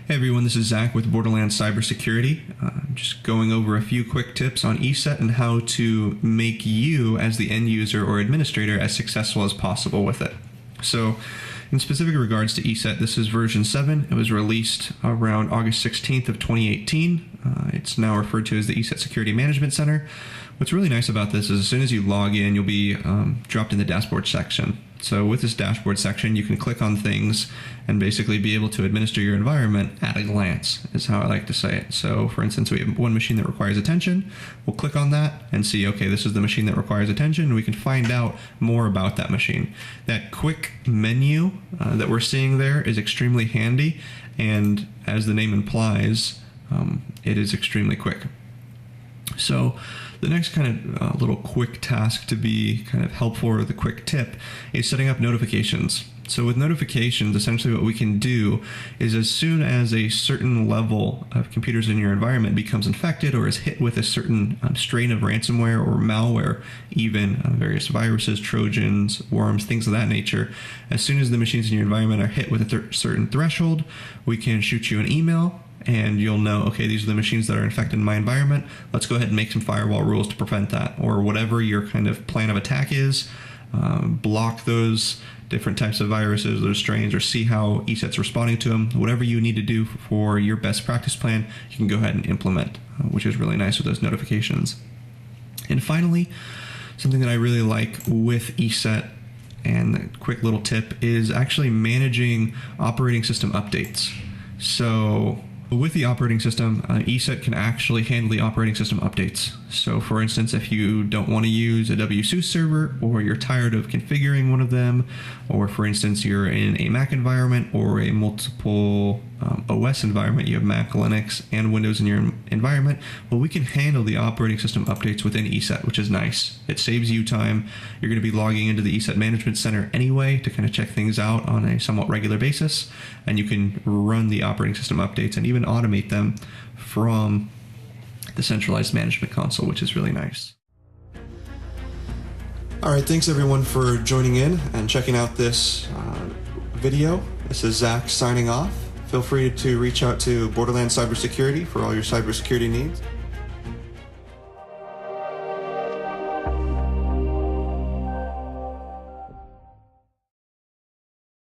Hey everyone, this is Zach with BorderLAN Cybersecurity. Just going over a few quick tips on ESET and how to make you as the end user or administrator as successful as possible with it. So in specific regards to ESET, this is version 7. It was released around August 16th of 2018. It's now referred to as the ESET Security Management Center. What's really nice about this is as soon as you log in, you'll be dropped in the dashboard section. So with this dashboard section, you can click on things and basically be able to administer your environment at a glance, is how I like to say it. So for instance, we have one machine that requires attention. We'll click on that and see, okay, this is the machine that requires attention, and we can find out more about that machine. That quick menu that we're seeing there is extremely handy, and as the name implies, it is extremely quick. So the next kind of little quick task to be kind of helpful, or the quick tip, is setting up notifications. So with notifications, essentially what we can do is as soon as a certain level of computers in your environment becomes infected or is hit with a certain strain of ransomware or malware, even various viruses, trojans, worms, things of that nature, as soon as the machines in your environment are hit with a certain threshold, we can shoot you an email, and you'll know, okay, these are the machines that are infected in my environment. Let's go ahead and make some firewall rules to prevent that, or whatever your kind of plan of attack is. Block those different types of viruses, those strains, or see how ESET's responding to them. Whatever you need to do for your best practice plan, you can go ahead and implement, which is really nice with those notifications. And finally, something that I really like with ESET, and a quick little tip, is actually managing operating system updates. So with the operating system, ESET can actually handle the operating system updates. So for instance, if you don't want to use a WSUS server, or you're tired of configuring one of them, or for instance, you're in a Mac environment or a multiple OS environment, you have Mac, Linux, and Windows in your environment, well, we can handle the operating system updates within ESET, which is nice. It saves you time. You're going to be logging into the ESET Management Center anyway to kind of check things out on a somewhat regular basis, and you can run the operating system updates and even automate them from the centralized management console, which is really nice. All right, thanks everyone for joining in and checking out this video. This is Zach signing off. Feel free to reach out to BorderLAN Cybersecurity for all your cybersecurity needs.